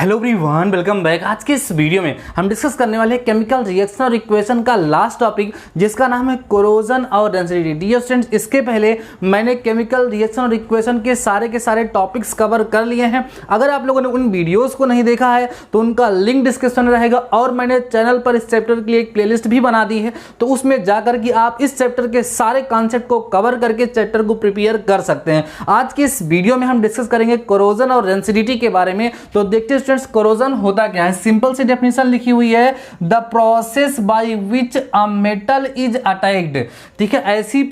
Hello everyone, welcome back. आज के इस वीडियो में हम डिस्कस करने वाले हैं केमिकल रिएक्शन और इक्वेशन का लास्ट टॉपिक, जिसका नाम है कोरोजन और डेंसिटी। डियर स्टूडेंट्स, इसके पहले मैंने केमिकल रिएक्शन और इक्वेशन के सारे टॉपिक्स कवर कर लिए हैं। अगर आप लोगों ने उन वीडियोस को नहीं देखा है तो उनका लिंक डिस्क्रिप्शन में रहेगा, और मैंने चैनल पर इस चैप्टर के लिए एक प्लेलिस्ट भी बना दी है, तो उसमें जाकर के आप इस चैप्टर के सारे कॉन्सेप्ट को कवर करके चैप्टर को प्रिपेयर कर सकते हैं। आज की इस वीडियो में हम डिस्कस करेंगे कोरोजन और डेंसिटी के बारे में। तो देखते स्टूडेंट्स, कोरोजन होता क्या है। सिंपल सी डेफिनेशन लिखी हुई है, the process by which a metal is attacked. ठीक है, ऐसी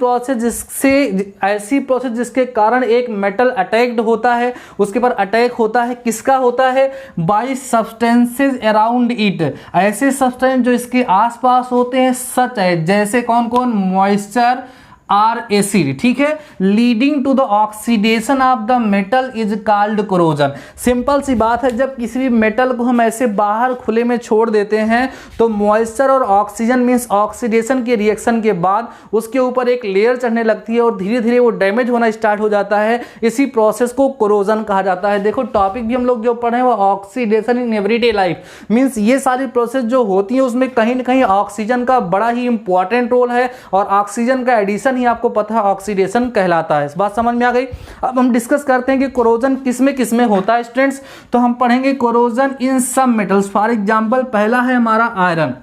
प्रोसेस जिसके कारण एक मेटल अटैक्ड होता है, उसके पर अटैक होता है। किसका होता है? बाय सब्सटेंसेस अराउंड इट, ऐसे सब्सटेंस जो इसके आसपास होते हैं, सच है जैसे कौन कौन? Moisture or acid. ठीक है, leading to the oxidation of the metal is called corrosion. Simple सी बात है, जब किसी भी मेटल को हम ऐसे बाहर खुले में छोड़ देते हैं तो मॉइस्चर और ऑक्सीजन मींस ऑक्सीडेशन के रिएक्शन के बाद उसके ऊपर एक लेयर चढ़ने लगती है और धीरे धीरे वो डैमेज होना स्टार्ट हो जाता है। इसी प्रोसेस को कोरोजन कहा जाता है। देखो, टॉपिक भी हम लोग जो पढ़े वो oxidation in everyday life, means ये सारी प्रोसेस जो होती है उसमें कहीं ना कहीं ऑक्सीजन का बड़ा ही इंपॉर्टेंट रोल है, और ऑक्सीजन का एडिशन ही आपको पता है ऑक्सीडेशन कहलाता है। इस बात समझ में आ गई। अब हम डिस्कस करते हैं कि कोरोजन किसमें होता है स्टूडेंट्स। तो हम पढ़ेंगे corrosion in some metals. For example, पहला है हमारा आयरन।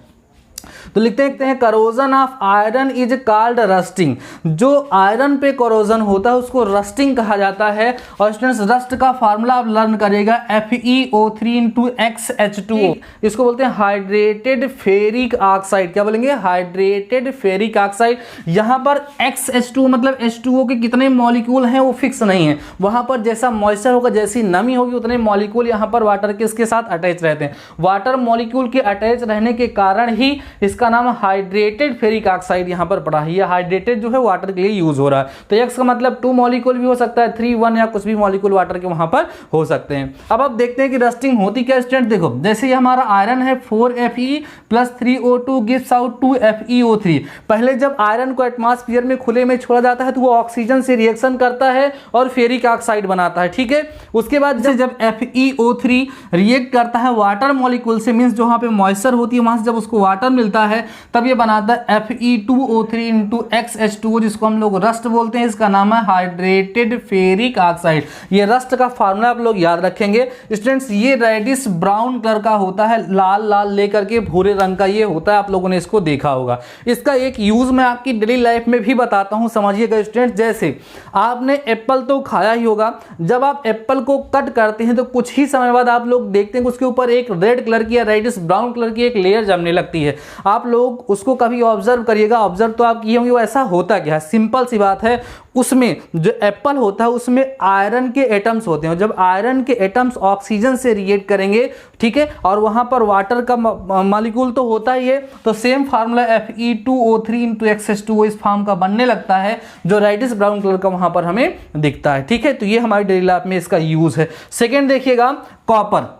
तो लिखते हैं corrosion of iron is called rusting. जो आयरन पे कोरोजन होता है उसको रस्टिंग कहा जाता है। और स्टूडेंट्स, रस्ट का फार्मूला आप लर्न करेगा, FeO3 × XH2O। इसको बोलते हैं हाइड्रेटेड फेरिक ऑक्साइड। क्या बोलेंगे? Hydrated ferric oxide. यहां पर XH2 मतलब H2O के कितने मॉलिक्यूल हैं वो फिक्स नहीं है। वहां पर जैसा मॉइस्चर होगा, जैसी नमी होगी, उतने मॉलिक्यूल यहां पर वाटर के इसके साथ अटैच रहते हैं। वाटर मॉलिक्यूल के अटैच रहने के कारण ही इसका नाम हाइड्रेटेड फेरिक ऑक्साइड यहां पर पड़ा है। ये हाइड्रेटेड जो है वाटर के लिए यूज हो रहा है। तो X का मतलब 2 मॉलिक्यूल भी हो सकता है, 3, 1 या कुछ भी मॉलिक्यूल वाटर के वहां पर हो सकते हैं। अब आप देखते हैं कि रस्टिंग होती क्या स्टूडेंट। देखो, जैसे ये हमारा आयरन है, 4Fe + 3O2 gives out 2FeO3। पहले जब आयरन को एटमॉस्फेयर में खुले में छोड़ा जाता है तो वो ऑक्सीजन से रिएक्शन करता है और फेरिक ऑक्साइड बनाता है। ठीक है, उसके बाद जब FeO3 रिएक्ट करता है वाटर मॉलिक्यूल से, मींस जहां पे मॉइस्चर होती है वहां से जब उसको वाटर मिलता है तब ये बनाता है Fe2O3 × XH2O, जिसको हम लोग रस्ट बोलते हैं। इसका नाम है हाइड्रेटेड फेरिक ऑक्साइड। ये रस्ट का फार्मूला आप लोग याद रखेंगे स्टूडेंट्स। ये रेडिश ब्राउन कलर का होता है, लाल लेकर के भूरे रंग का ये होता है। आप लोगों ने इसको देखा होगा। इसका एक यूज मैं आपकी डेली लाइफ में भी बताता हूं, समझिएगा स्टूडेंट्स। जैसे आपने एप्पल तो खाया ही होगा, जब आप एप्पल को कट करते हैं तो कुछ ही समय बाद आप लोग देखते हैं कि उसके ऊपर एक रेड कलर की या रेडिश ब्राउन कलर की एक लेयर जमने लगती है। आप लोग उसको कभी ऑब्जर्व करिएगा, ऑब्जर्व तो आप किए होंगे। वो ऐसा होता क्या है? सिंपल सी बात है, उसमें जो एप्पल होता है उसमें आयरन के एटम्स होते हैं। जब आयरन के एटम्स ऑक्सीजन से रिएक्ट करेंगे, ठीक है, और वहां पर वाटर का मॉलिक्यूल तो होता ही है, तो सेम फार्मूला Fe2O3 × XH2O इस फॉर्म का बनने लगता है, जो रेडिश ब्राउन कलर का वहां पर हमें दिखता है। ठीक है, तो ये हमारी डेली लाइफ में इसका यूज है। सेकेंड देखिएगा, कॉपर।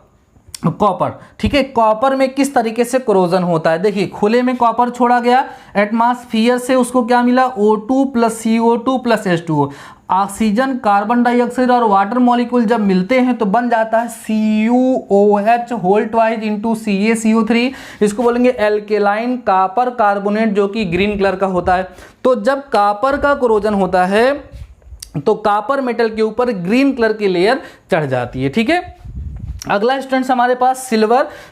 ठीक है, कॉपर में किस तरीके से कोरोजन होता है। देखिए, खुले में कॉपर छोड़ा गया, एटमॉस्फेयर से उसको क्या मिला? O2 + CO2 + H2O। Oxygen, carbon dioxide और वाटर मॉलिक्यूल जब मिलते हैं तो बन जाता है CuOH होल ट्वाइस × CaCO3। इसको बोलेंगे एल्केलाइन कॉपर कार्बोनेट, जो कि ग्रीन कलर का होता है। तो जब कॉपर का कोरोजन होता है तो कॉपर मेटल के ऊपर ग्रीन कलर की लेयर चढ़ जाती है। ठीक है, अगला स्टूडेंट्स हमारे पास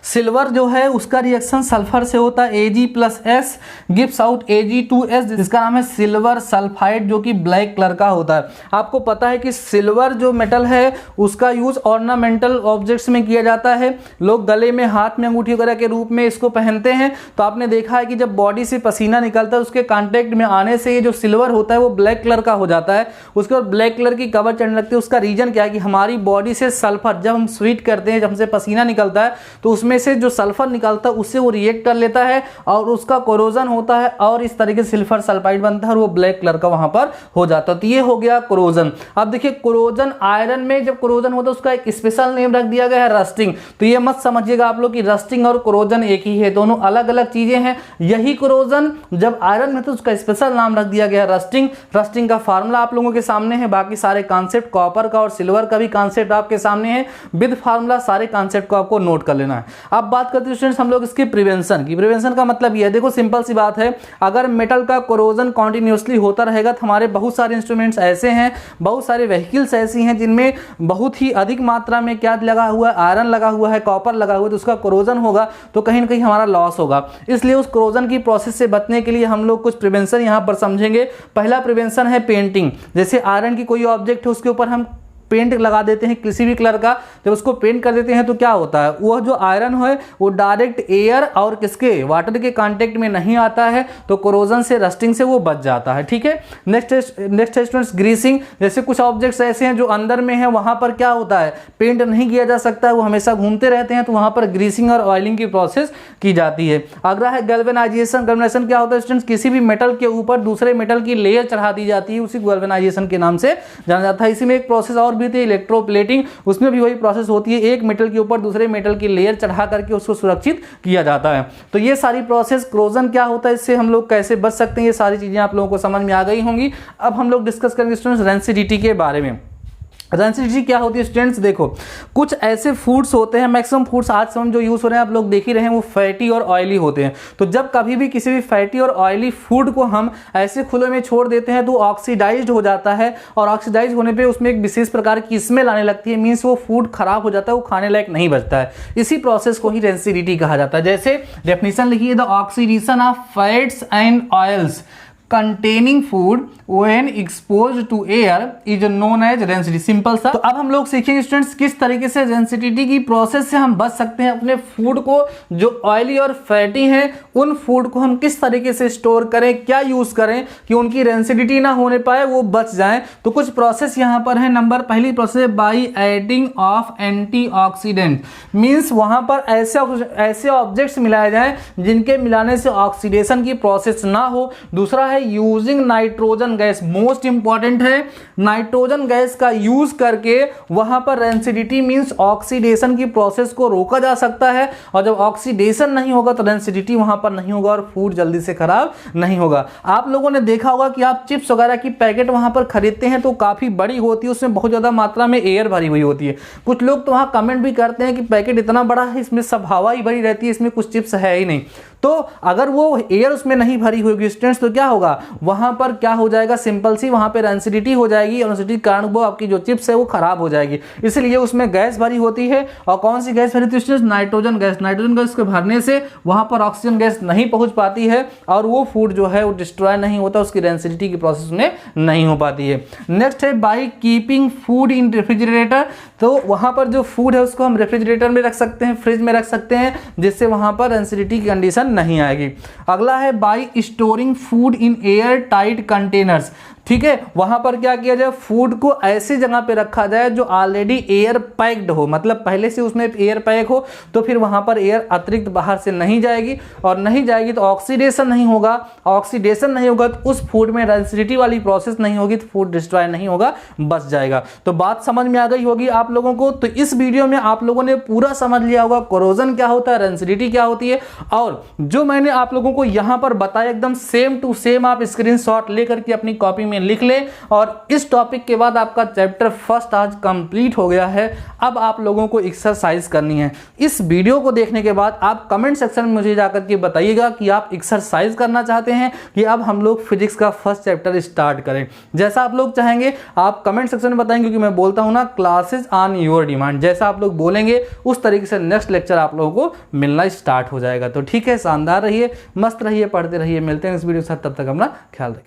सिल्वर जो है उसका रिएक्शन सल्फर से होता है। Ag + S gives out Ag2S, जिसका नाम है सिल्वर सल्फाइड, जो कि ब्लैक कलर का होता है। आपको पता है कि सिल्वर जो मेटल है उसका यूज ऑर्नामेंटल ऑब्जेक्ट्स में किया जाता है। लोग गले में, हाथ में अंगूठी वगैरह के रूप में इसको पहनते हैं। तो आपने देखा है कि जब बॉडी से पसीना निकलता है उसके कॉन्टेक्ट में आने से ये जो सिल्वर होता है वो ब्लैक कलर का हो जाता है। उसके बाद ब्लैक कलर की कवर चढ़ने लगती है। उसका रीजन क्या है कि हमारी बॉडी से सल्फर, जब हम स्वीट करते हैं, जब हमसे पसीना निकलता है तो उसमें से जो सल्फर निकलता है उससे वो रिएक्ट कर लेता है और उसका कोरोजन होता है, और इस तरीके से सिल्फर सल्फाइड बनता है और वो ब्लैक कलर का वहां पर हो जाता है। तो ये हो गया कोरोजन। अब देखिए, कोरोजन आयरन में जब कोरोजन होता है उसका एक स्पेशल नेम रख दिया गया है, रस्टिंग। तो ये मत समझिएगा आप लोग कि रस्टिंग और कोरोजन एक ही है, दोनों अलग अलग चीजें हैं। यही कोरोजन जब आयरन में तो उसका स्पेशल नाम रख दिया गया रस्टिंग। रस्टिंग का फार्मूला आप लोगों के सामने है, बाकी सारे कॉन्सेप्ट कॉपर का और सिल्वर का भी कॉन्सेप्ट आपके सामने है। विद फार्मूला फार्मूला, सारे कॉन्सेप्ट को आपको नोट कर लेना है। अब बात करते हैं स्टूडेंट्स हम लोग इसकी प्रिवेंशन की। प्रिवेंशन का मतलब ये है, देखो सिंपल सी बात है, अगर मेटल का कोरोजन कॉन्टिन्यूसली होता रहेगा तो हमारे बहुत सारे इंस्ट्रूमेंट्स ऐसे हैं, बहुत सारे व्हीकल्स ऐसी हैं जिनमें बहुत ही अधिक मात्रा में क्या लगा हुआ है, आयरन लगा हुआ है, कॉपर लगा हुआ है, तो उसका कोरोजन होगा तो कहीं ना कहीं हमारा लॉस होगा। इसलिए उस कोरोजन की प्रोसेस से बचने के लिए हम लोग कुछ प्रिवेंशन यहाँ पर समझेंगे। पहला प्रिवेंशन है पेंटिंग। जैसे आयरन की कोई ऑब्जेक्ट है उसके ऊपर हम पेंट लगा देते हैं किसी भी कलर का, जब उसको पेंट कर देते हैं तो क्या होता है, वह जो आयरन है वो डायरेक्ट एयर और किसके, वाटर के कांटेक्ट में नहीं आता है, तो कोरोजन से, रस्टिंग से वो बच जाता है। ठीक है, नेक्स्ट स्टूडेंट्स ग्रीसिंग। जैसे कुछ ऑब्जेक्ट्स ऐसे हैं जो अंदर में है, वहां पर क्या होता है, पेंट नहीं किया जा सकता है, वो हमेशा घूमते रहते हैं, तो वहां पर ग्रीसिंग और ऑयलिंग की प्रोसेस की जाती है। अगला है गैल्वेनाइजेशन। गैल्वेनाइजेशन क्या होता है स्टूडेंट्स, किसी भी मेटल के ऊपर दूसरे मेटल की लेयर चढ़ा दी जाती है, उसी गैल्वेनाइजेशन के नाम से जाना जाता है। इसी में एक प्रोसेस और भी थी, इलेक्ट्रोप्लेटिंग, उसमें भी वही प्रोसेस होती है, एक मेटल के ऊपर दूसरे मेटल की लेयर चढ़ा करके उसको सुरक्षित किया जाता है। तो ये सारी प्रोसेस, कोरोजन क्या होता है, इससे हम लोग कैसे बच सकते हैं, ये सारी चीजें आप लोगों को समझ में आ गई होंगी। अब हम लोग डिस्कस करेंगे स्टूडेंट्स रेंसिडिटी के बारे में। रेंसिडिटी क्या होती है स्टूडेंट्स, देखो कुछ ऐसे फूड्स होते हैं, मैक्सिमम फूड्स आज समय जो यूज हो रहे हैं आप लोग देख ही रहे हैं, वो फैटी और ऑयली होते हैं। तो जब कभी भी किसी भी फैटी और ऑयली फूड को हम ऐसे खुले में छोड़ देते हैं तो ऑक्सीडाइज्ड हो जाता है, और ऑक्सीडाइज होने पे उसमें एक विशेष प्रकार की स्मेल आने लगती है, मीन्स वो फूड खराब हो जाता है, वो खाने लायक नहीं बचता है। इसी प्रोसेस को ही रेंसिडिटी कहा जाता है। जैसे डेफिनेशन लिखिए, the oxidation of fats and oils containing food when exposed to air is known as rancidity. Simple सा। तो अब हम लोग सीखेंगे स्टूडेंट्स किस तरीके से रेंसिडिटी की प्रोसेस से हम बच सकते हैं। अपने फूड को जो ऑयली और फैटी हैं उन फूड को हम किस तरीके से स्टोर करें, क्या यूज करें कि उनकी रेंसिडिटी ना होने पाए, वो बच जाएं। तो कुछ प्रोसेस यहाँ पर है। पहली process by adding of antioxidant, means वहां पर ऐसे ऑब्जेक्ट्स मिलाए जाएं जिनके मिलाने से ऑक्सीडेशन की प्रोसेस ना हो। दूसरा है using nitrogen gas, most important है, नाइट्रोजन गैस का यूज करके वहां पर रेंसिडिटी मींस ऑक्सीडेशन की प्रोसेस को रोका जा सकता है, और जब ऑक्सीडेशन नहीं होगा तो रेंसिडिटी वहां पर नहीं होगा और फूड जल्दी से खराब नहीं होगा। आप लोगों ने देखा होगा कि आप चिप्स वगैरह की पैकेट वहां पर खरीदते हैं तो काफी बड़ी होती है, उसमें बहुत ज्यादा मात्रा में एयर भरी हुई होती है। कुछ लोग तो वहां कमेंट भी करते हैं कि पैकेट इतना बड़ा है, इसमें सब हवा ही भरी रहती है, इसमें कुछ चिप्स है ही नहीं। तो अगर वो एयर उसमें नहीं भरी होगी स्टूडेंट्स तो क्या होगा, वहां पर क्या हो जाएगा, सिंपल सी वहां पे रेंसिडिटी हो जाएगी, और रेंसिडिटी के कारण वो आपकी जो चिप्स है वो खराब हो जाएगी। इसलिए उसमें गैस भरी होती है, और कौन सी गैस भरी होती है, नाइट्रोजन गैस। नाइट्रोजन गैस के भरने से वहां पर ऑक्सीजन गैस नहीं पहुंच पाती है और वो फूड जो है वो डिस्ट्रॉय नहीं होता, उसकी रेंसिडिटी की प्रोसेस में नहीं हो पाती है। नेक्स्ट है by keeping food in refrigerator. तो वहां पर जो फूड है उसको हम रेफ्रिजरेटर में रख सकते हैं, फ्रिज में रख सकते हैं, जिससे वहां पर रेंसिडिटी की कंडीशन नहीं आएगी। अगला है by storing food in air tight containers. ठीक है, वहां पर क्या किया जाए, फूड को ऐसी जगह पे रखा जाए जो ऑलरेडी एयर पैक्ड हो, मतलब पहले से उसमें एयर पैक हो, तो फिर वहां पर एयर अतिरिक्त बाहर से नहीं जाएगी, और नहीं जाएगी तो ऑक्सीडेशन नहीं होगा, ऑक्सीडेशन नहीं होगा तो उस फूड में रेंसिडिटी वाली प्रोसेस नहीं होगी, तो फूड डिस्ट्रॉय नहीं होगा, बच जाएगा। तो बात समझ में आ गई होगी आप लोगों को। तो इस वीडियो में आप लोगों ने पूरा समझ लिया होगा कोरोजन क्या होता है, रेंसिडिटी क्या होती है, और जो मैंने आप लोगों को यहां पर बताया एकदम सेम टू सेम आप स्क्रीनशॉट लेकर के अपनी कॉपी में लिख ले। और इस टॉपिक के बाद आपका चैप्टर फर्स्ट आज कंप्लीट हो गया है। अब आप लोगों को एक्सरसाइज करनी है। इस वीडियो को देखने के बाद आप कमेंट सेक्शन में मुझे जाकर के बताइएगा कि आप एक्सरसाइज करना चाहते हैं कि अब हम लोग फिजिक्स का फर्स्ट चैप्टर स्टार्ट करें। जैसा आप लोग चाहेंगे आप कमेंट सेक्शन में बताएंगे, क्योंकि मैं बोलता हूं ना क्लासेस ऑन योर डिमांड। जैसा आप लोग बोलेंगे उस तरीके से नेक्स्ट लेक्चर आप लोगों को मिलना स्टार्ट हो जाएगा। तो ठीक है, शानदार रहिए, मस्त रहिए, पढ़ते रहिए। मिलते हैं इस वीडियो के साथ, तब तक अपना ख्याल रखिए।